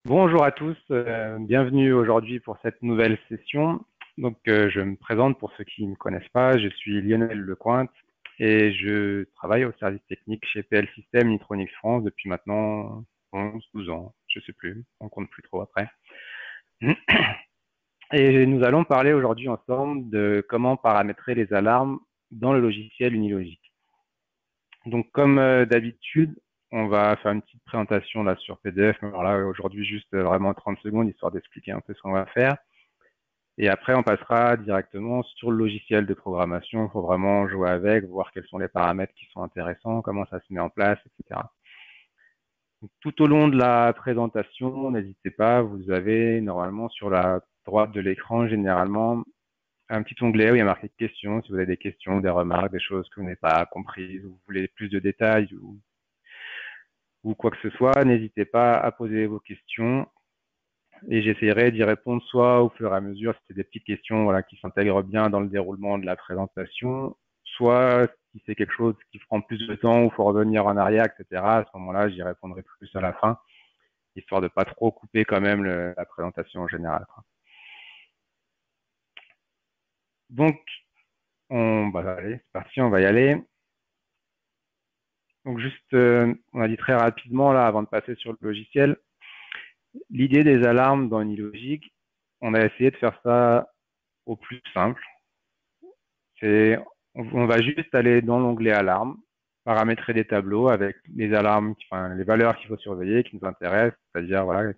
Bonjour à tous, bienvenue aujourd'hui pour cette nouvelle session. Je me présente pour ceux qui ne me connaissent pas, je suis Lionel Lecointe et je travaille au service technique chez PL System Nitronics France depuis maintenant 11-12 ans, je sais plus, on compte plus trop après. Et nous allons parler aujourd'hui ensemble de comment paramétrer les alarmes dans le logiciel Unilogic. Donc, comme d'habitude, on va faire une petite présentation là sur PDF. Mais alors là, aujourd'hui, juste vraiment 30 secondes, histoire d'expliquer un peu ce qu'on va faire. Et après, on passera directement sur le logiciel de programmation. Il faut vraiment jouer avec, voir quels sont les paramètres qui sont intéressants, comment ça se met en place, etc. Donc, tout au long de la présentation, n'hésitez pas, vous avez normalement sur la droite de l'écran, généralement, un petit onglet où il y a marqué questions. Si vous avez des questions, des remarques, des choses que vous n'avez pas comprises, ou vous voulez plus de détails, ou quoi que ce soit, n'hésitez pas à poser vos questions et j'essaierai d'y répondre soit au fur et à mesure, si c'est des petites questions voilà, qui s'intègrent bien dans le déroulement de la présentation, soit si c'est quelque chose qui prend plus de temps ou il faut revenir en arrière, etc. À ce moment-là, j'y répondrai plus à la fin, histoire de pas trop couper quand même la présentation en général. Donc, allez, c'est parti, on va y aller. Donc juste, on a dit très rapidement là, avant de passer sur le logiciel, l'idée des alarmes dans Unilogic, on a essayé de faire ça au plus simple. C'est, on va juste aller dans l'onglet alarme, paramétrer des tableaux avec les alarmes, enfin, les valeurs qu'il faut surveiller, qui nous intéressent. C'est-à-dire, voilà,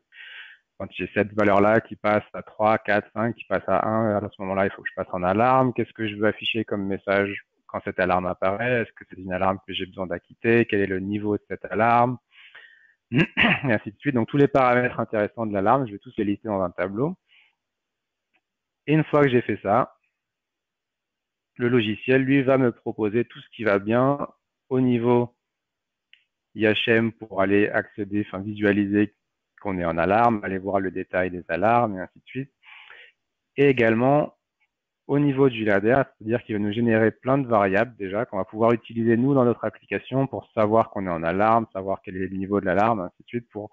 quand j'ai cette valeur-là qui passe à 3, 4, 5, qui passe à 1, à ce moment-là, il faut que je passe en alarme. Qu'est-ce que je veux afficher comme message quand cette alarme apparaît? Est-ce que c'est une alarme que j'ai besoin d'acquitter? Quel est le niveau de cette alarme? Et ainsi de suite. Donc, tous les paramètres intéressants de l'alarme, je vais tous les lister dans un tableau. Et une fois que j'ai fait ça, le logiciel, lui, va me proposer tout ce qui va bien au niveau IHM pour aller accéder, enfin visualiser qu'on est en alarme, aller voir le détail des alarmes et ainsi de suite. Et également au niveau du ladder, c'est-à-dire qu'il va nous générer plein de variables déjà qu'on va pouvoir utiliser nous dans notre application pour savoir qu'on est en alarme, savoir quel est le niveau de l'alarme, ainsi de suite, pour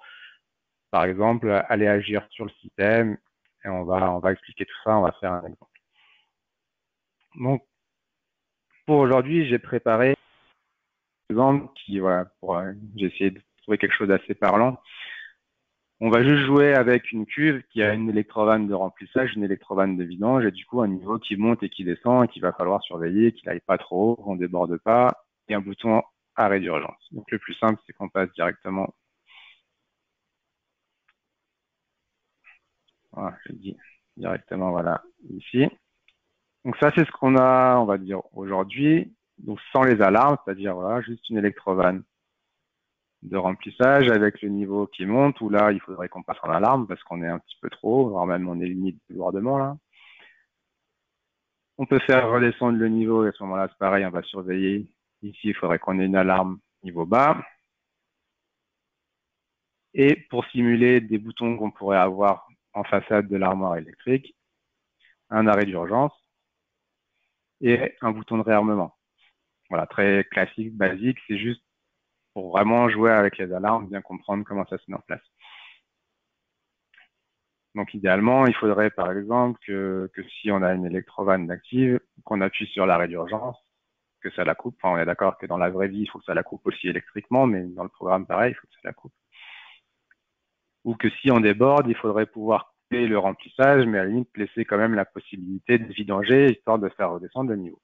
par exemple aller agir sur le système. Et on va expliquer tout ça, on va faire un exemple. Donc pour aujourd'hui, j'ai préparé un exemple qui, voilà, j'ai essayé de trouver quelque chose d'assez parlant. On va juste jouer avec une cuve qui a une électrovanne de remplissage, une électrovanne de vidange, et du coup un niveau qui monte et qui descend, et qu'il va falloir surveiller, qu'il n'aille pas trop haut, qu'on déborde pas, et un bouton arrêt d'urgence. Donc le plus simple, c'est qu'on passe directement, voilà, je dis directement, voilà, ici. Donc ça, c'est ce qu'on a, on va dire, aujourd'hui, donc sans les alarmes, c'est-à-dire, voilà, juste une électrovanne de remplissage avec le niveau qui monte, où là, il faudrait qu'on passe en alarme parce qu'on est un petit peu trop, voire même on est limite de débordement, là. On peut faire redescendre le niveau et à ce moment-là, c'est pareil, on va surveiller. Ici, il faudrait qu'on ait une alarme niveau bas. Et pour simuler des boutons qu'on pourrait avoir en façade de l'armoire électrique, un arrêt d'urgence et un bouton de réarmement. Voilà, très classique, basique, c'est juste pour vraiment jouer avec les alarmes, bien comprendre comment ça se met en place. Donc idéalement, il faudrait par exemple que si on a une électrovanne active, qu'on appuie sur l'arrêt d'urgence, que ça la coupe. Enfin, on est d'accord que dans la vraie vie, il faut que ça la coupe aussi électriquement, mais dans le programme, pareil, il faut que ça la coupe. Ou que si on déborde, il faudrait pouvoir couper le remplissage, mais à la limite laisser quand même la possibilité de vidanger, histoire de faire redescendre le niveau.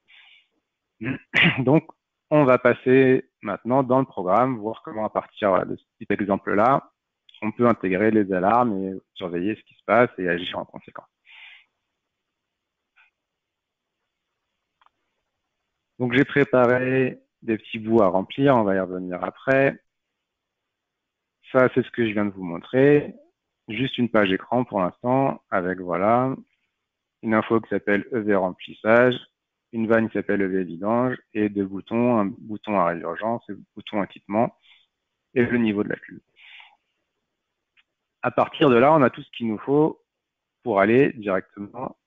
Donc, on va passer maintenant dans le programme, voir comment à partir de ce petit exemple-là, on peut intégrer les alarmes et surveiller ce qui se passe et agir en conséquence. Donc, j'ai préparé des petits bouts à remplir, on va y revenir après. Ça, c'est ce que je viens de vous montrer. Juste une page écran pour l'instant, avec voilà, une info qui s'appelle EV remplissage, une vanne qui s'appelle EV vidange, et deux boutons, un bouton arrêt d'urgence et un bouton équipement, et le niveau de la cuve. À partir de là, on a tout ce qu'il nous faut pour aller directement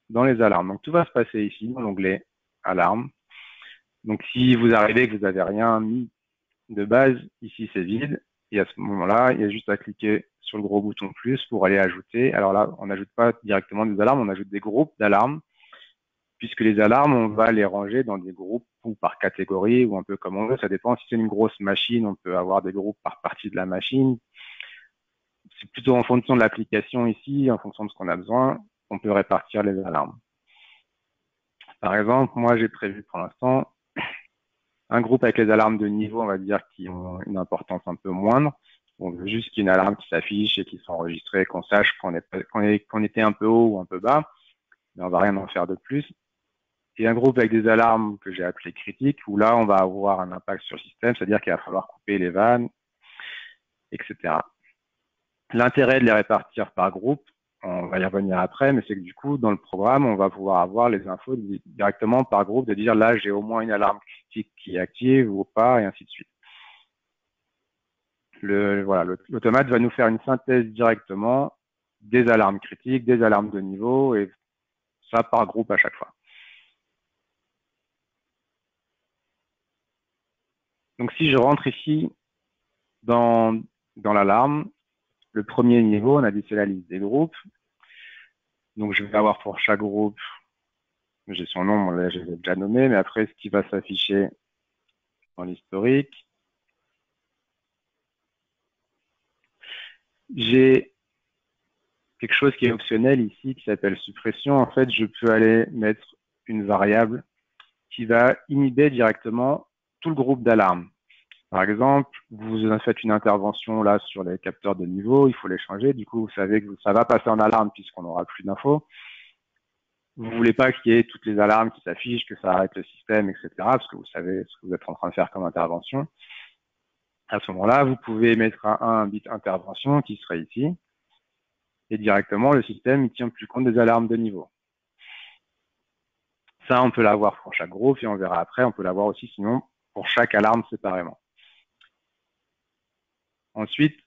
dans les alarmes. Donc tout va se passer ici, dans l'onglet alarme. Donc si vous arrivez que vous n'avez rien mis de base, ici c'est vide, et à ce moment-là, il y a juste à cliquer sur le gros bouton plus pour aller ajouter. Alors là, on n'ajoute pas directement des alarmes, on ajoute des groupes d'alarmes, puisque les alarmes, on va les ranger dans des groupes ou par catégorie ou un peu comme on veut. Ça dépend. Si c'est une grosse machine, on peut avoir des groupes par partie de la machine. C'est plutôt en fonction de l'application ici, en fonction de ce qu'on a besoin, on peut répartir les alarmes. Par exemple, moi, j'ai prévu pour l'instant un groupe avec les alarmes de niveau, on va dire, qui ont une importance un peu moindre. On veut juste qu'il y ait une alarme qui s'affiche et qui soit enregistrée, qu'on sache qu'on était un peu haut ou un peu bas, mais on va rien en faire de plus. Et un groupe avec des alarmes que j'ai appelées critiques, où là, on va avoir un impact sur le système, c'est-à-dire qu'il va falloir couper les vannes, etc. L'intérêt de les répartir par groupe, on va y revenir après, mais c'est que du coup, dans le programme, on va pouvoir avoir les infos directement par groupe, de dire là, j'ai au moins une alarme critique qui est active ou pas, et ainsi de suite. L'automate va nous faire une synthèse directement des alarmes critiques, des alarmes de niveau, et ça par groupe à chaque fois. Donc si je rentre ici dans l'alarme, le premier niveau, on a dit c'est la liste des groupes. Donc je vais avoir pour chaque groupe, j'ai son nom, là je l'ai déjà nommé, mais après ce qui va s'afficher dans l'historique, j'ai quelque chose qui est optionnel ici qui s'appelle suppression. En fait, je peux aller mettre une variable qui va inhiber directement tout le groupe d'alarme. Par exemple, vous faites une intervention là sur les capteurs de niveau, il faut les changer. Du coup, vous savez que ça va passer en alarme puisqu'on n'aura plus d'infos. Vous voulez pas qu'il y ait toutes les alarmes qui s'affichent, que ça arrête le système, etc. Parce que vous savez ce que vous êtes en train de faire comme intervention. À ce moment-là, vous pouvez mettre un bit intervention qui serait ici. Et directement, le système ne tient plus compte des alarmes de niveau. Ça, on peut l'avoir pour chaque groupe et on verra après. On peut l'avoir aussi sinon pour chaque alarme séparément. Ensuite,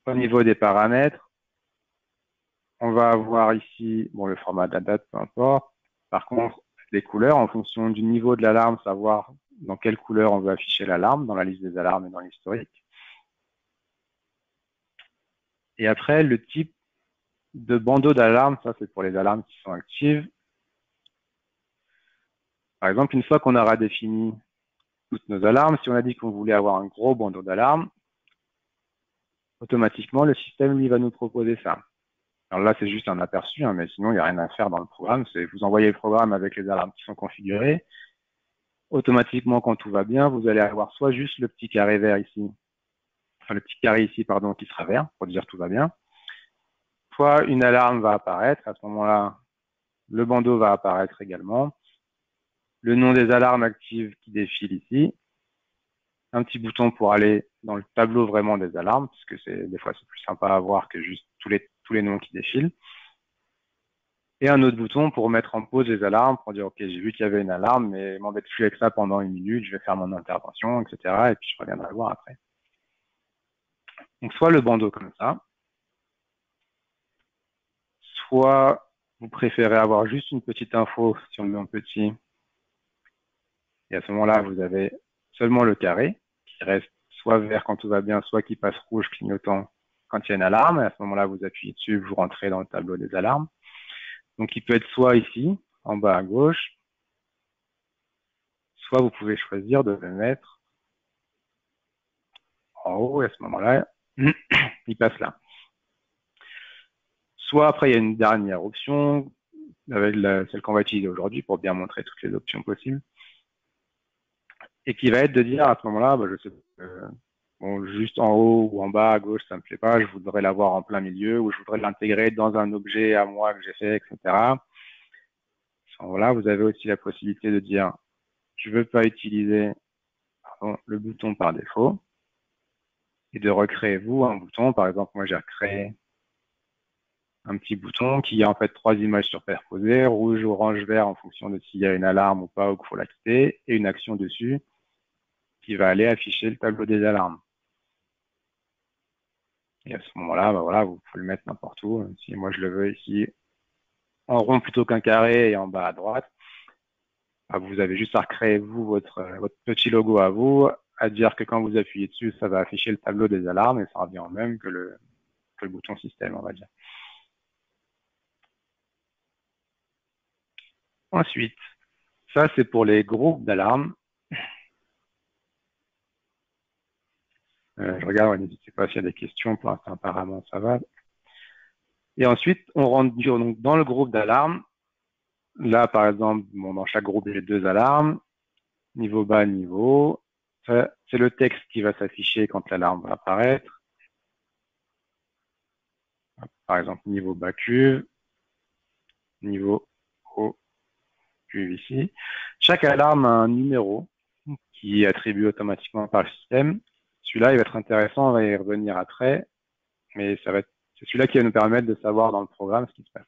au niveau des paramètres, on va avoir ici le format de la date, peu importe. Par contre, les couleurs, en fonction du niveau de l'alarme, savoir dans quelle couleur on veut afficher l'alarme, dans la liste des alarmes et dans l'historique. Et après, le type de bandeau d'alarme, ça c'est pour les alarmes qui sont actives. Par exemple, une fois qu'on aura défini toutes nos alarmes, si on a dit qu'on voulait avoir un gros bandeau d'alarme, automatiquement, le système, lui, va nous proposer ça. Alors là, c'est juste un aperçu, hein, mais sinon, il n'y a rien à faire dans le programme. C'est vous envoyez le programme avec les alarmes qui sont configurées. Automatiquement, quand tout va bien, vous allez avoir soit juste le petit carré vert ici, enfin le petit carré ici, pardon, qui sera vert, pour dire tout va bien. Soit une alarme va apparaître. À ce moment-là, le bandeau va apparaître également. Le nom des alarmes actives qui défilent ici. Un petit bouton pour aller dans le tableau vraiment des alarmes, puisque des fois c'est plus sympa à voir que juste tous les noms qui défilent. Et un autre bouton pour mettre en pause les alarmes, pour dire ok, j'ai vu qu'il y avait une alarme, mais m'embête plus avec ça pendant une minute, je vais faire mon intervention, etc. Et puis je reviendrai voir après. Donc soit le bandeau comme ça, soit vous préférez avoir juste une petite info si on le met en petit. Et à ce moment-là, vous avez seulement le carré qui reste soit vert quand tout va bien, soit qui passe rouge clignotant quand il y a une alarme. Et à ce moment-là, vous appuyez dessus, vous rentrez dans le tableau des alarmes. Donc, il peut être soit ici, en bas à gauche, soit vous pouvez choisir de le mettre en haut. Et à ce moment-là, il passe là. Soit après, il y a une dernière option, avec celle qu'on va utiliser aujourd'hui pour bien montrer toutes les options possibles. Et qui va être de dire à ce moment-là, je sais juste en haut ou en bas à gauche, ça me plaît pas, je voudrais l'avoir en plein milieu ou je voudrais l'intégrer dans un objet à moi que j'ai fait, etc. Voilà, vous avez aussi la possibilité de dire je veux pas utiliser le bouton par défaut et de recréer vous un bouton. Par exemple, moi j'ai recréé un petit bouton qui a en fait 3 images superposées, rouge, orange, vert en fonction de s'il y a une alarme ou pas ou qu'il faut la quitter et une action dessus qui va aller afficher le tableau des alarmes. Et à ce moment-là, vous pouvez le mettre n'importe où. Si moi je le veux ici en rond plutôt qu'un carré et en bas à droite, vous avez juste à recréer vous votre petit logo à vous, à dire que quand vous appuyez dessus, ça va afficher le tableau des alarmes et ça revient en même que que le bouton système, on va dire. Ensuite, ça c'est pour les groupes d'alarmes. Je regarde, n'hésitez pas s'il y a des questions, pour l'instant apparemment ça va. Et ensuite, on rentre donc dans le groupe d'alarme. Là, par exemple, bon, dans chaque groupe, j'ai 2 alarmes, niveau bas, niveau haut. C'est le texte qui va s'afficher quand l'alarme va apparaître. Par exemple, niveau bas cuve, niveau haut cuve ici. Chaque alarme a un numéro qui est attribué automatiquement par le système. Celui-là, il va être intéressant, on va y revenir après, mais c'est celui-là qui va nous permettre de savoir dans le programme ce qui se passe.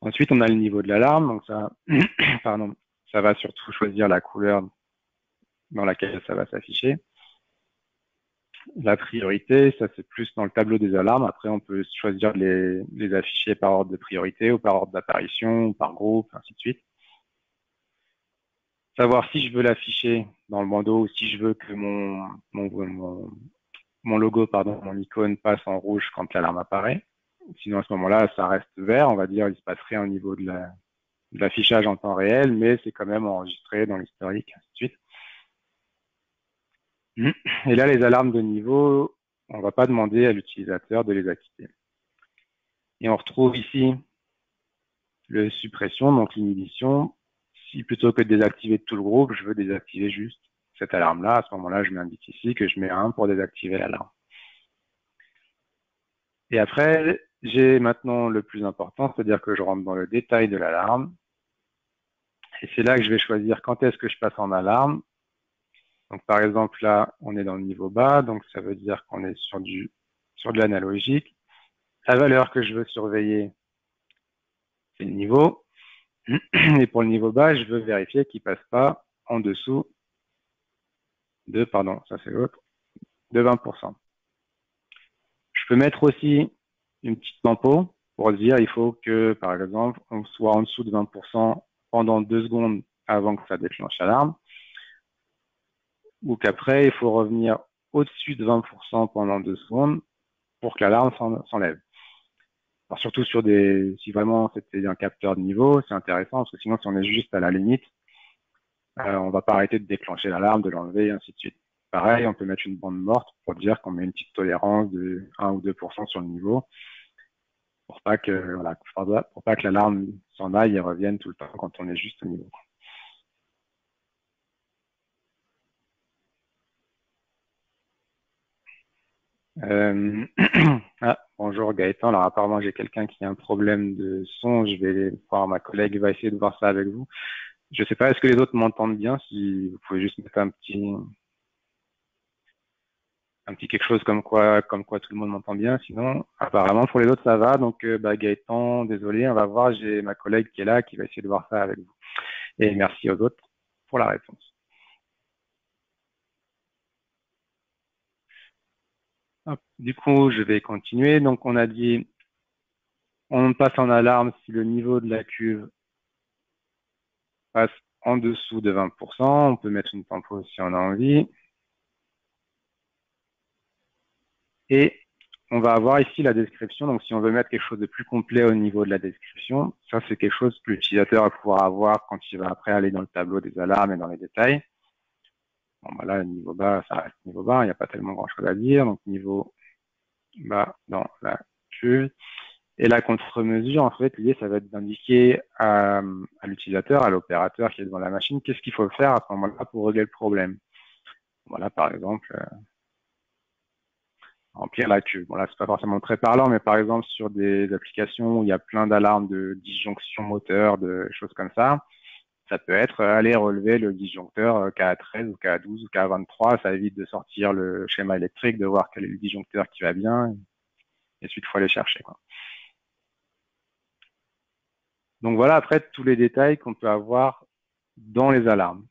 Ensuite, on a le niveau de l'alarme, donc ça, pardon, ça va surtout choisir la couleur dans laquelle ça va s'afficher. La priorité, ça c'est plus dans le tableau des alarmes. Après, on peut choisir de les afficher par ordre de priorité ou par ordre d'apparition, ou par groupe, ainsi de suite. Savoir si je veux l'afficher dans le bandeau ou si je veux que mon logo, pardon, mon icône passe en rouge quand l'alarme apparaît. Sinon, à ce moment-là, ça reste vert. On va dire, il se passe rien au niveau de l'affichage en temps réel, mais c'est quand même enregistré dans l'historique, ainsi de suite. Et là, les alarmes de niveau, on ne va pas demander à l'utilisateur de les activer. Et on retrouve ici le suppression, donc l'inhibition. Si plutôt que de désactiver tout le groupe, je veux désactiver juste cette alarme-là, à ce moment-là, je m'indique ici que je mets 1 pour désactiver l'alarme. Et après, j'ai maintenant le plus important, c'est-à-dire que je rentre dans le détail de l'alarme. Et c'est là que je vais choisir quand est-ce que je passe en alarme. Donc, par exemple, là, on est dans le niveau bas, donc ça veut dire qu'on est sur de l'analogique. La valeur que je veux surveiller, c'est le niveau. Et pour le niveau bas, je veux vérifier qu'il passe pas en dessous de, pardon, ça c'est l'autre, de 20%. Je peux mettre aussi une petite tempo pour dire il faut que, par exemple, on soit en dessous de 20% pendant 2 secondes avant que ça déclenche l'alarme, ou qu'après, il faut revenir au-dessus de 20% pendant 2 secondes pour que l'alarme s'enlève. Alors surtout si vraiment c'était un capteur de niveau, c'est intéressant parce que sinon si on est juste à la limite, on va pas arrêter de déclencher l'alarme, de l'enlever et ainsi de suite. Pareil, on peut mettre une bande morte pour dire qu'on met une petite tolérance de 1 ou 2% sur le niveau pour pas que l'alarme s'en aille et revienne tout le temps quand on est juste au niveau. Bonjour Gaëtan. Alors apparemment j'ai quelqu'un qui a un problème de son. Je vais voir, ma collègue va essayer de voir ça avec vous. Je sais pas, est-ce que les autres m'entendent bien? Si vous pouvez juste mettre un petit quelque chose comme quoi tout le monde m'entend bien. Sinon, apparemment pour les autres ça va. Donc Gaëtan, désolé, on va voir. J'ai ma collègue qui est là qui va essayer de voir ça avec vous. Et merci aux autres pour la réponse. Hop. Du coup, je vais continuer. Donc on a dit on passe en alarme si le niveau de la cuve passe en dessous de 20%. On peut mettre une tempo si on a envie. Et on va avoir ici la description. Donc, si on veut mettre quelque chose de plus complet au niveau de la description, ça, c'est quelque chose que l'utilisateur va pouvoir avoir quand il va après aller dans le tableau des alarmes et dans les détails. Bon, bah là, le niveau bas, ça reste niveau bas. Il n'y a pas tellement grand-chose à dire. Donc, niveau bas dans la cuve. Et la contre-mesure, en fait, l'idée, ça va être d'indiquer à l'utilisateur, à l'opérateur qui est devant la machine, qu'est-ce qu'il faut faire à ce moment-là pour régler le problème. Voilà, par exemple, remplir la cuve. Bon, là, c'est pas forcément très parlant, mais par exemple, sur des applications où il y a plein d'alarmes de disjonction moteur, de choses comme ça peut être aller relever le disjoncteur KA13 ou KA12 ou KA23. Ça évite de sortir le schéma électrique, de voir quel est le disjoncteur qui va bien. Et ensuite, il faut aller chercher, quoi. Donc voilà, après, tous les détails qu'on peut avoir dans les alarmes.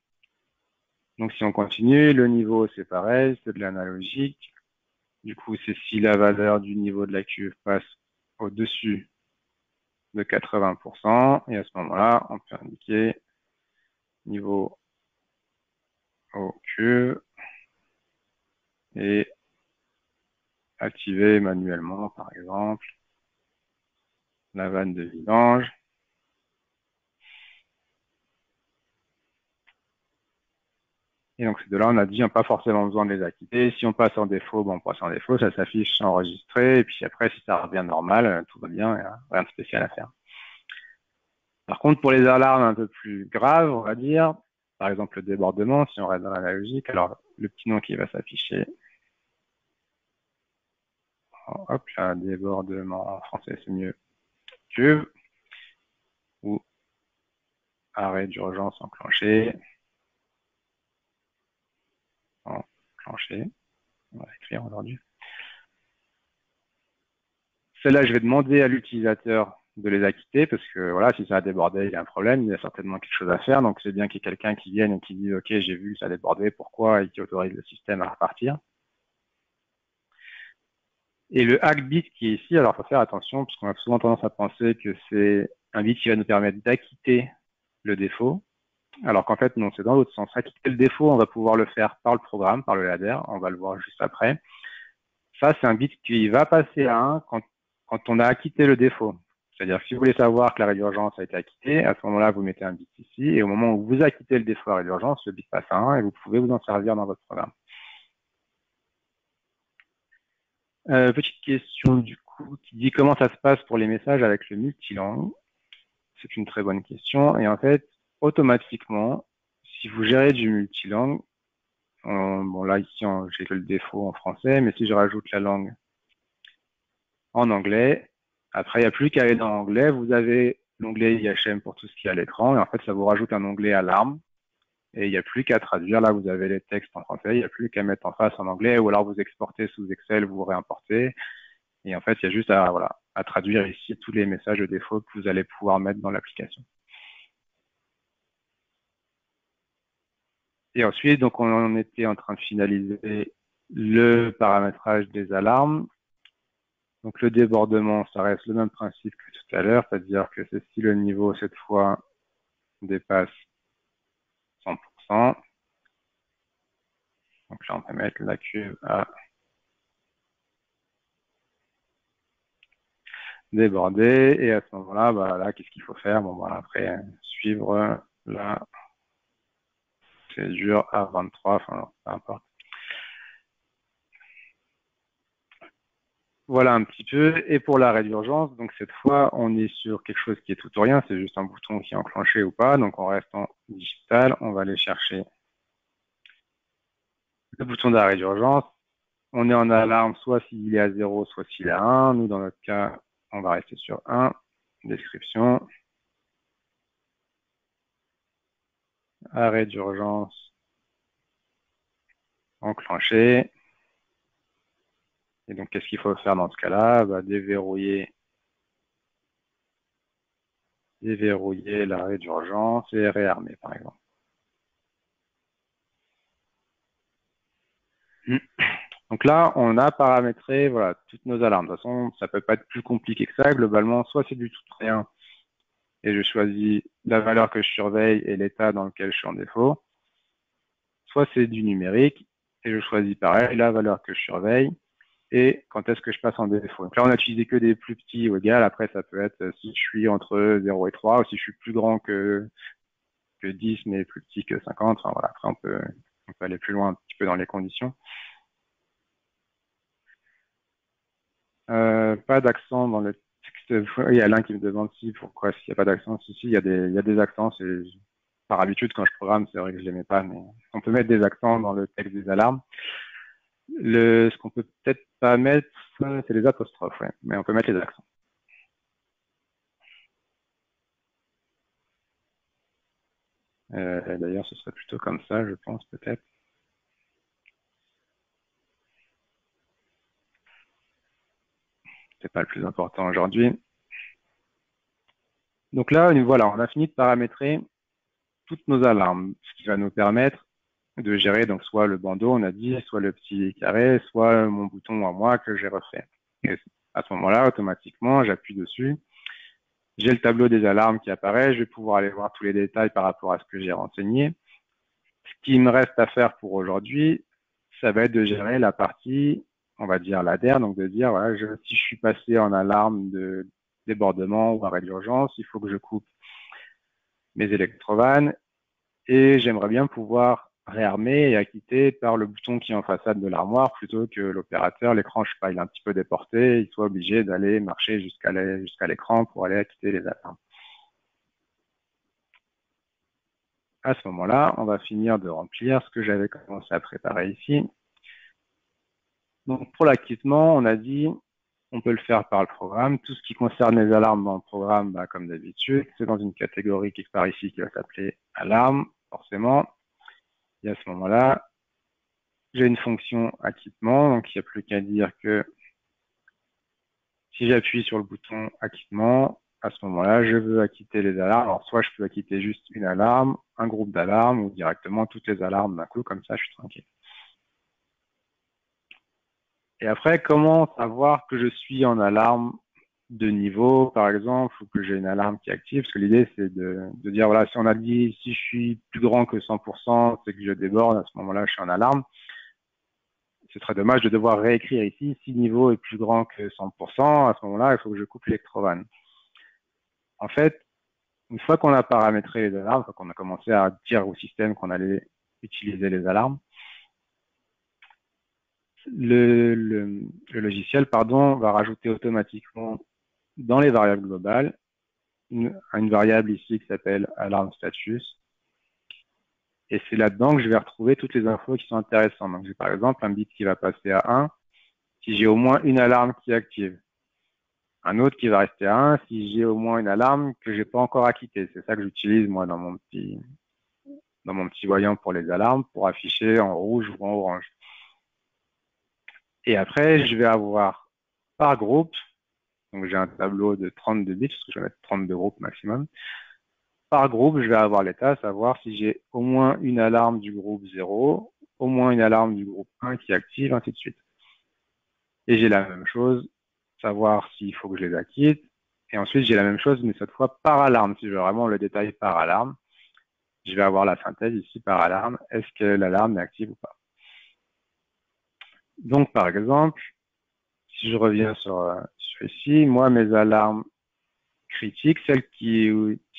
Donc si on continue, le niveau, c'est pareil, c'est de l'analogique. Du coup, c'est si la valeur du niveau de la cuve passe au-dessus de 80%. Et à ce moment-là, on peut indiquer niveau au cuve et activer manuellement, par exemple, la vanne de vidange. Et donc, ces deux-là, on a dit, on n'a pas forcément besoin de les acquitter. Si on passe en défaut, bon, on passe en défaut, ça s'affiche enregistré. Et puis après, si ça revient normal, tout va bien, il n'y a rien de spécial à faire. Par contre, pour les alarmes un peu plus graves, on va dire, par exemple le débordement, si on reste dans la logique, alors le petit nom qui va s'afficher, hop là, débordement en français c'est mieux, cuve, ou arrêt d'urgence enclenché, enclenché, on va écrire aujourd'hui. Celle-là, je vais demander à l'utilisateur de les acquitter parce que voilà, si ça a débordé, il y a un problème, il y a certainement quelque chose à faire. Donc c'est bien qu'il y ait quelqu'un qui vienne et qui dise OK, j'ai vu, ça a débordé, pourquoi, et qui autorise le système à repartir. Et le hack bit qui est ici, alors il faut faire attention parce qu'on a souvent tendance à penser que c'est un bit qui va nous permettre d'acquitter le défaut, alors qu'en fait non, c'est dans l'autre sens. Acquitter le défaut, on va pouvoir le faire par le programme, par le ladder, on va le voir juste après. Ça, c'est un bit qui va passer à 1 quand on a acquitté le défaut. C'est-à-dire, si vous voulez savoir que l'arrêt d'urgence a été acquitté, à ce moment-là, vous mettez un bit ici, et au moment où vous acquittez le défaut arrêt d'urgence, le bit passe à 1 et vous pouvez vous en servir dans votre programme. Petite question du coup qui dit comment ça se passe pour les messages avec le multilangue. C'est une très bonne question. Et en fait, automatiquement, si vous gérez du multilangue, bon là ici j'ai que le défaut en français, mais si je rajoute la langue en anglais, après il n'y a plus qu'à aller dans l'anglais, vous avez l'onglet IHM pour tout ce qui est à l'écran, et en fait ça vous rajoute un onglet alarme, et il n'y a plus qu'à traduire, là vous avez les textes en français, il n'y a plus qu'à mettre en face en anglais, ou alors vous exportez sous Excel, vous réimportez, et en fait il y a juste à traduire ici tous les messages de défaut que vous allez pouvoir mettre dans l'application. Et ensuite, donc, on était en train de finaliser le paramétrage des alarmes. Donc, le débordement, ça reste le même principe que tout à l'heure, c'est-à-dire que c'est si le niveau, cette fois, dépasse 100%. Donc là, on va mettre la cuve à déborder. Et à ce moment-là, bah, là, qu'est-ce qu'il faut faire? Bon, voilà, après, suivre la procédure à 23, enfin, peu importe. Voilà un petit peu. Et pour l'arrêt d'urgence, donc cette fois, on est sur quelque chose qui est tout ou rien. C'est juste un bouton qui est enclenché ou pas. Donc on reste en digital. On va aller chercher le bouton d'arrêt d'urgence. On est en alarme, soit s'il est à 0, soit s'il est à 1. Nous, dans notre cas, on va rester sur 1. Description. Arrêt d'urgence enclenché. Et donc, qu'est-ce qu'il faut faire dans ce cas-là? Bah, déverrouiller l'arrêt d'urgence et réarmer, par exemple. Donc là, on a paramétré voilà, toutes nos alarmes. De toute façon, ça peut pas être plus compliqué que ça. Globalement, soit c'est du tout rien et je choisis la valeur que je surveille et l'état dans lequel je suis en défaut, soit c'est du numérique et je choisis pareil la valeur que je surveille et quand est-ce que je passe en défaut. Donc là, on a utilisé que des plus petits ou égal. Après, ça peut être si je suis entre 0 et 3 ou si je suis plus grand que 10 mais plus petit que 50. Enfin, voilà. Après, on peut aller plus loin un petit peu dans les conditions. Pas d'accent dans le texte. Il y a l'un qui me demande si pourquoi s'il n'y a pas d'accent. Si, il y a des accents. C'est par habitude quand je programme, c'est vrai que je les mets pas, mais on peut mettre des accents dans le texte des alarmes. Ce qu'on peut peut-être pas mettre, c'est les apostrophes, ouais, mais on peut mettre les accents. D'ailleurs, ce serait plutôt comme ça, je pense peut-être. C'est pas le plus important aujourd'hui. Donc là, voilà, on a fini de paramétrer toutes nos alarmes, ce qui va nous permettre de gérer donc soit le bandeau, on a dit, soit le petit carré, soit mon bouton à moi que j'ai refait. Et à ce moment-là, automatiquement, j'appuie dessus. J'ai le tableau des alarmes qui apparaît. Je vais pouvoir aller voir tous les détails par rapport à ce que j'ai renseigné. Ce qui me reste à faire pour aujourd'hui, ça va être de gérer la partie on va dire l'ADER, donc de dire, voilà, si je suis passé en alarme de débordement ou arrêt d'urgence, il faut que je coupe mes électrovannes et j'aimerais bien pouvoir réarmer et acquitter par le bouton qui est en façade de l'armoire plutôt que l'opérateur, l'écran, je sais pas, il est un petit peu déporté, il soit obligé d'aller marcher jusqu'à l'écran pour aller acquitter les alarmes. À ce moment-là, on va finir de remplir ce que j'avais commencé à préparer ici. Donc, pour l'acquittement, on a dit, on peut le faire par le programme. Tout ce qui concerne les alarmes dans le programme, bah, comme d'habitude, c'est dans une catégorie quelque part ici qui va s'appeler alarme, forcément. Et à ce moment-là, j'ai une fonction acquittement, donc il n'y a plus qu'à dire que si j'appuie sur le bouton acquittement, à ce moment-là, je veux acquitter les alarmes. Alors, soit je peux acquitter juste une alarme, un groupe d'alarmes, ou directement toutes les alarmes d'un coup, comme ça, je suis tranquille. Et après, comment savoir que je suis en alarme de niveau, par exemple, ou que j'ai une alarme qui est active? Parce que l'idée, c'est de dire, voilà, si on a dit, si je suis plus grand que 100%, c'est que je déborde, à ce moment-là, je suis en alarme. Ce serait dommage de devoir réécrire ici, si niveau est plus grand que 100%, à ce moment-là, il faut que je coupe l'électrovanne. En fait, une fois qu'on a paramétré les alarmes, une fois qu'on a commencé à dire au système qu'on allait utiliser les alarmes, le logiciel, va rajouter automatiquement dans les variables globales une variable ici qui s'appelle alarme status. Et c'est là-dedans que je vais retrouver toutes les infos qui sont intéressantes. Donc j'ai par exemple un bit qui va passer à 1 si j'ai au moins une alarme qui est active. Un autre qui va rester à 1 si j'ai au moins une alarme que j'ai pas encore acquittée. C'est ça que j'utilise moi dans mon petit voyant pour les alarmes pour afficher en rouge ou en orange. Et après, je vais avoir par groupe, donc j'ai un tableau de 32 bits, parce que je vais mettre 32 groupes maximum. Par groupe, je vais avoir l'état, savoir si j'ai au moins une alarme du groupe 0, au moins une alarme du groupe 1 qui est active, ainsi de suite. Et j'ai la même chose, savoir s'il faut que je les acquitte. Et ensuite, j'ai la même chose, mais cette fois par alarme. Si je veux vraiment le détail par alarme, je vais avoir la synthèse ici par alarme. Est-ce que l'alarme est active ou pas? Donc, par exemple, si je reviens sur ici, moi, mes alarmes critiques, celle qui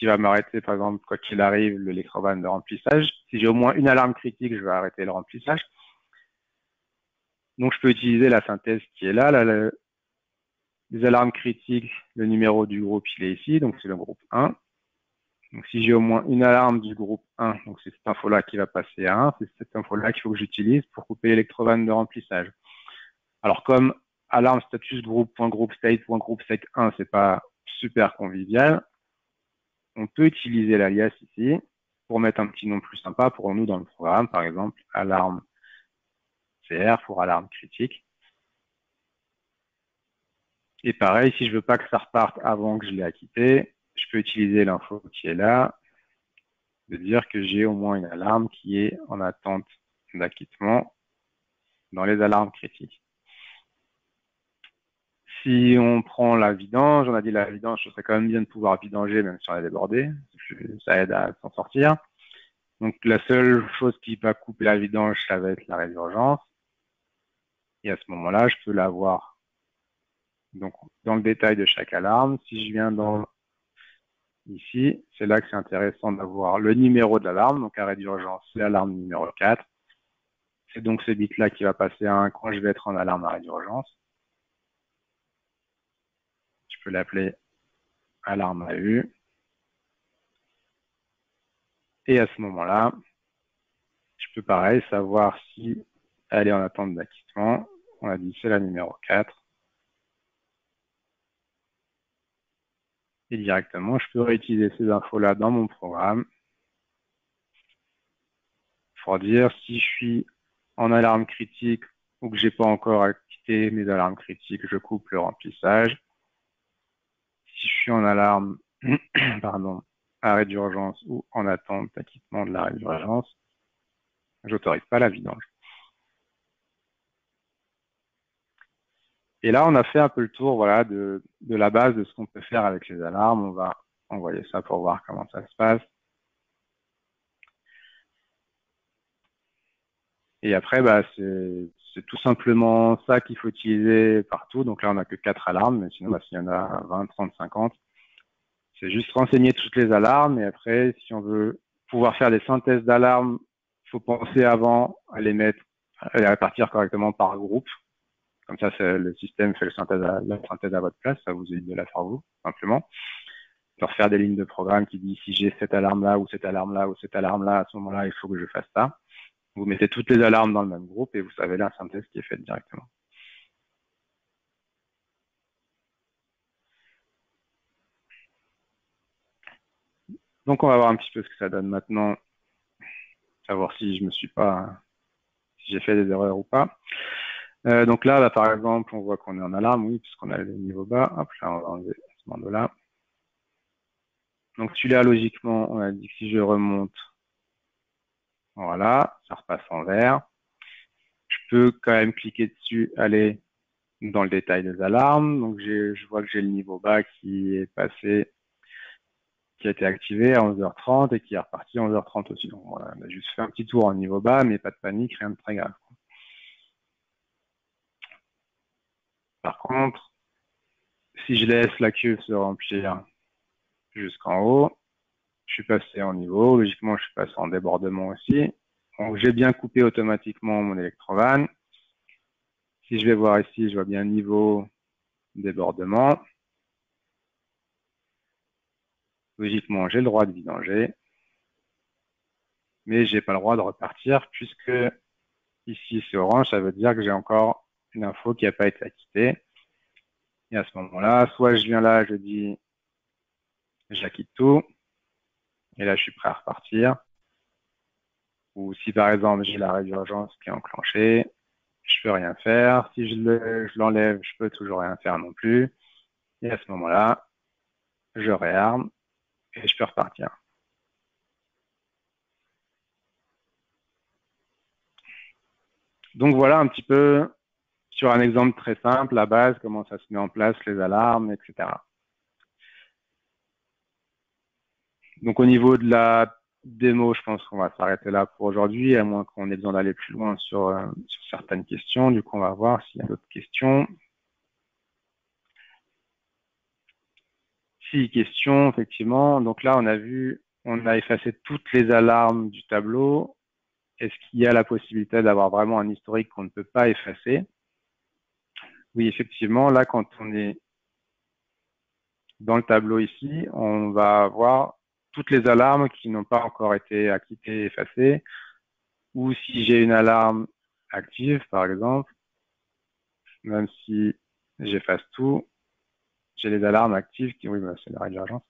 va m'arrêter, par exemple, quoi qu'il arrive, l'électrovan de remplissage. Si j'ai au moins une alarme critique, je vais arrêter le remplissage. Donc, je peux utiliser la synthèse qui est là. Les alarmes critiques, le numéro du groupe, il est ici, donc c'est le groupe 1. Donc, si j'ai au moins une alarme du groupe 1, donc c'est cette info-là qui va passer à 1, c'est cette info-là qu'il faut que j'utilise pour couper l'électrovan de remplissage. Alors, comme alarme status groupe state 1, c'est pas super convivial, on peut utiliser l'alias ici pour mettre un petit nom plus sympa pour nous dans le programme, par exemple, alarme CR pour alarme critique. Et pareil, si je veux pas que ça reparte avant que je l'ai acquitté, je peux utiliser l'info qui est là, de dire que j'ai au moins une alarme qui est en attente d'acquittement dans les alarmes critiques. Si on prend la vidange, on a dit la vidange, ce serait quand même bien de pouvoir vidanger même si on est débordé. Ça aide à s'en sortir. Donc la seule chose qui va couper la vidange, ça va être l'arrêt d'urgence. Et à ce moment-là, je peux l'avoir donc dans le détail de chaque alarme. Si je viens dans ici, c'est là que c'est intéressant d'avoir le numéro de l'alarme. Donc arrêt d'urgence, c'est l'alarme numéro 4. C'est donc ce bit-là qui va passer à 1 quand je vais être en alarme arrêt d'urgence. Je peux l'appeler alarme AU. Et à ce moment-là, je peux pareil savoir si elle est en attente d'acquittement. On a dit c'est la numéro 4. Et directement, je peux réutiliser ces infos-là dans mon programme pour dire si je suis en alarme critique ou que j'ai pas encore acquitté mes alarmes critiques, je coupe le remplissage. Si je suis en alarme, pardon, arrêt d'urgence ou en attente d'acquittement de l'arrêt d'urgence, j'autorise pas la vidange. Et là, on a fait un peu le tour, voilà, de la base de ce qu'on peut faire avec les alarmes. On va envoyer ça pour voir comment ça se passe. Et après, bah, c'est tout simplement ça qu'il faut utiliser partout. Donc là, on n'a que 4 alarmes, mais sinon, bah, s'il y en a 20, 30, 50, c'est juste renseigner toutes les alarmes. Et après, si on veut pouvoir faire des synthèses d'alarmes, il faut penser avant à les mettre, à les répartir correctement par groupe. Comme ça, le système fait la synthèse à votre place. Ça vous évite de la faire vous, simplement. Leur faire des lignes de programme qui disent si j'ai cette alarme-là ou cette alarme-là ou cette alarme-là, à ce moment-là, il faut que je fasse ça. Vous mettez toutes les alarmes dans le même groupe et vous savez la synthèse qui est faite directement. Donc, on va voir un petit peu ce que ça donne maintenant, savoir si si j'ai fait des erreurs ou pas. Donc là, par exemple, on voit qu'on est en alarme, oui, puisqu'on a le niveau bas. Hop, là, on va enlever ce bandeau-là. Donc celui-là, logiquement, on a dit que si je remonte, voilà, ça repasse en vert. Je peux quand même cliquer dessus, aller dans le détail des alarmes. Donc je vois que j'ai le niveau bas qui est passé, qui a été activé à 11h30 et qui est reparti à 11h30 aussi. Donc voilà, on a juste fait un petit tour en niveau bas, mais pas de panique, rien de très grave. Par contre, si je laisse la queue se remplir jusqu'en haut, je suis passé en niveau, logiquement je suis passé en débordement aussi. Donc j'ai bien coupé automatiquement mon électrovanne. Si je vais voir ici, je vois bien niveau débordement. Logiquement, j'ai le droit de vidanger, mais j'ai pas le droit de repartir puisque ici c'est orange, ça veut dire que j'ai encore une info qui n'a pas été acquittée. Et à ce moment-là, soit je viens là, je dis j'acquitte tout, et là je suis prêt à repartir. Ou si par exemple j'ai l'arrêt d'urgence qui est enclenché, je peux rien faire. Si je l'enlève, je peux toujours rien faire non plus. Et à ce moment-là, je réarme et je peux repartir. Donc voilà un petit peu sur un exemple très simple, la base, comment ça se met en place, les alarmes, etc. Donc au niveau de la démo, je pense qu'on va s'arrêter là pour aujourd'hui, à moins qu'on ait besoin d'aller plus loin sur certaines questions. Du coup, on va voir s'il y a d'autres questions. Si, questions, effectivement. Donc là, on a effacé toutes les alarmes du tableau. Est-ce qu'il y a la possibilité d'avoir vraiment un historique qu'on ne peut pas effacer? Oui, effectivement, là, quand on est dans le tableau ici, on va avoir toutes les alarmes qui n'ont pas encore été acquittées, effacées, ou si j'ai une alarme active, par exemple, même si j'efface tout, j'ai les alarmes actives oui, bah, c'est l'arrêt d'urgence.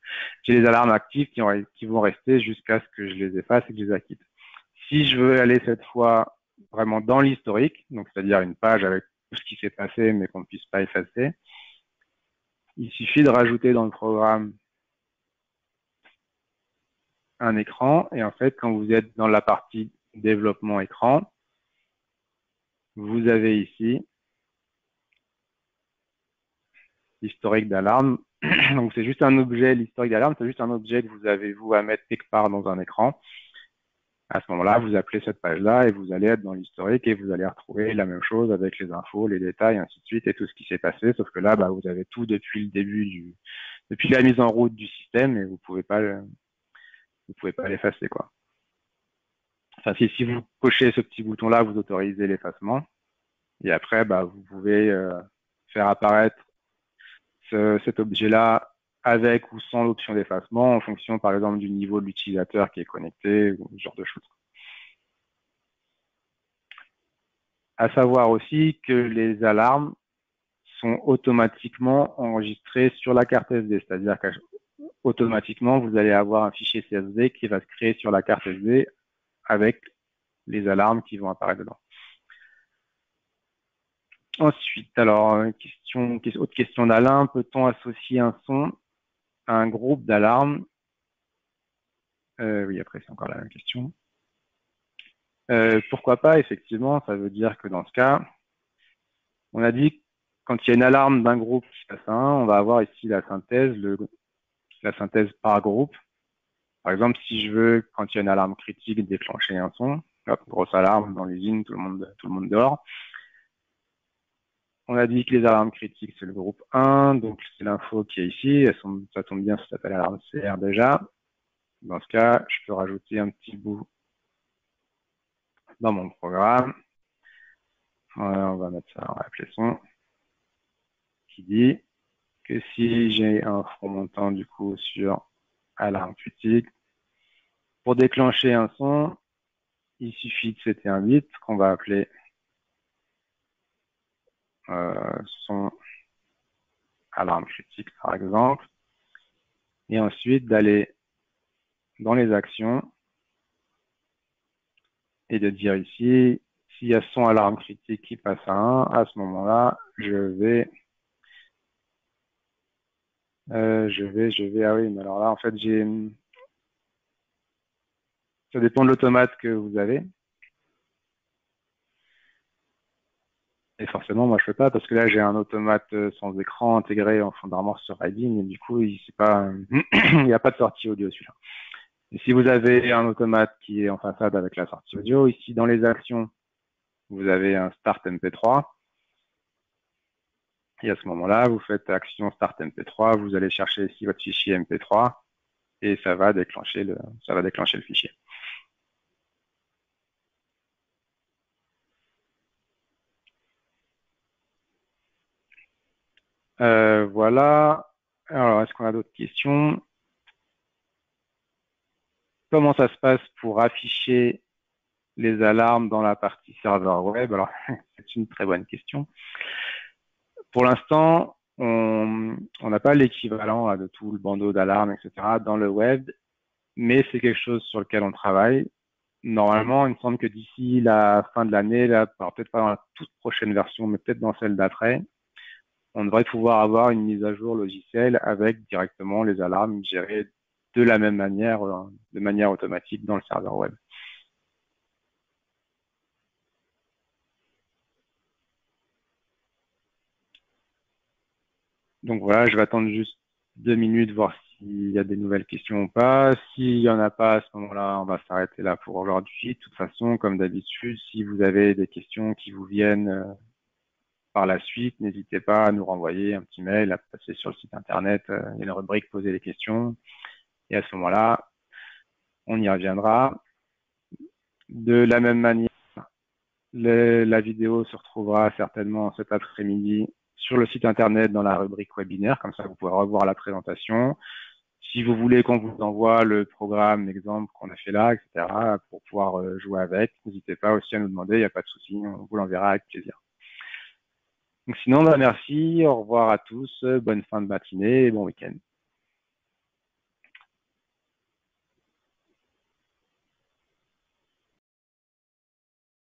J'ai les alarmes actives qui vont rester jusqu'à ce que je les efface et que je les acquitte. Si je veux aller cette fois vraiment dans l'historique, donc c'est-à-dire une page avec tout ce qui s'est passé mais qu'on ne puisse pas effacer, il suffit de rajouter dans le programme un écran et en fait, quand vous êtes dans la partie développement écran, vous avez ici l'historique d'alarme. Donc c'est juste un objet, l'historique d'alarme, c'est juste un objet que vous avez vous à mettre quelque part dans un écran. À ce moment-là, vous appelez cette page-là et vous allez être dans l'historique et vous allez retrouver la même chose avec les infos, les détails, ainsi de suite, et tout ce qui s'est passé. Sauf que là, bah, vous avez tout depuis le début depuis la mise en route du système et vous pouvez pas l'effacer, quoi. Enfin, si vous cochez ce petit bouton-là, vous autorisez l'effacement. Et après, bah, vous pouvez faire apparaître cet objet-là avec ou sans l'option d'effacement en fonction, par exemple, du niveau de l'utilisateur qui est connecté ou ce genre de choses. À savoir aussi que les alarmes sont automatiquement enregistrées sur la carte SD, c'est-à-dire qu'automatiquement, vous allez avoir un fichier CSV qui va se créer sur la carte SD avec les alarmes qui vont apparaître dedans. Ensuite, alors, autre question d'Alain, peut-on associer un son à un groupe d'alarmes? Oui, après, c'est encore la même question. Pourquoi pas, effectivement, ça veut dire que dans ce cas, on a dit quand il y a une alarme d'un groupe qui passe à un, on va avoir ici la synthèse par groupe. Par exemple, si je veux, quand il y a une alarme critique, déclencher un son, Hop, grosse alarme dans l'usine, tout le monde dehors. On a dit que les alarmes critiques, c'est le groupe 1, donc c'est l'info qui est ici. Ça tombe bien, ça s'appelle alarme CR déjà. Dans ce cas, je peux rajouter un petit bout dans mon programme. Voilà, on va mettre ça, on va appeler son, qui dit que si j'ai un front montant du coup sur alarme critique, pour déclencher un son, il suffit de setter un bit qu'on va appeler son alarme critique par exemple, et ensuite d'aller dans les actions et de dire ici, s'il y a son alarme critique qui passe à 1, à ce moment-là, je vais, ah oui, mais alors là, en fait, ça dépend de l'automate que vous avez. Et forcément, moi, je fais pas parce que là, j'ai un automate sans écran intégré en fond d'armoire sur Riding et du coup, il n'y a pas de sortie audio celui-là. Et si vous avez un automate qui est en façade avec la sortie audio, ici, dans les actions, vous avez un Start MP3. Et à ce moment-là, vous faites action Start MP3, vous allez chercher ici votre fichier MP3 et ça va déclencher le fichier. Voilà. Alors, est-ce qu'on a d'autres questions? Comment ça se passe pour afficher les alarmes dans la partie serveur web? Alors, c'est une très bonne question. Pour l'instant, on n'a pas l'équivalent de tout le bandeau d'alarme, etc. dans le web, mais c'est quelque chose sur lequel on travaille. Normalement, il me semble que d'ici la fin de l'année, là, peut-être pas dans la toute prochaine version, mais peut-être dans celle d'après, on devrait pouvoir avoir une mise à jour logicielle avec directement les alarmes gérées de la même manière, de manière automatique dans le serveur web. Donc voilà, je vais attendre juste 2 minutes, voir s'il y a des nouvelles questions ou pas. S'il y en a pas, à ce moment-là, on va s'arrêter là pour aujourd'hui. De toute façon, comme d'habitude, si vous avez des questions qui vous viennent par la suite, n'hésitez pas à nous renvoyer un petit mail, à passer sur le site internet, il y a une rubrique poser les questions. Et à ce moment-là, on y reviendra. De la même manière, la vidéo se retrouvera certainement cet après-midi sur le site internet dans la rubrique webinaire, comme ça vous pourrez revoir la présentation. Si vous voulez qu'on vous envoie le programme, l'exemple qu'on a fait là, etc., pour pouvoir jouer avec, n'hésitez pas aussi à nous demander, il n'y a pas de souci, on vous l'enverra avec plaisir. Donc sinon, merci, au revoir à tous, bonne fin de matinée et bon week-end.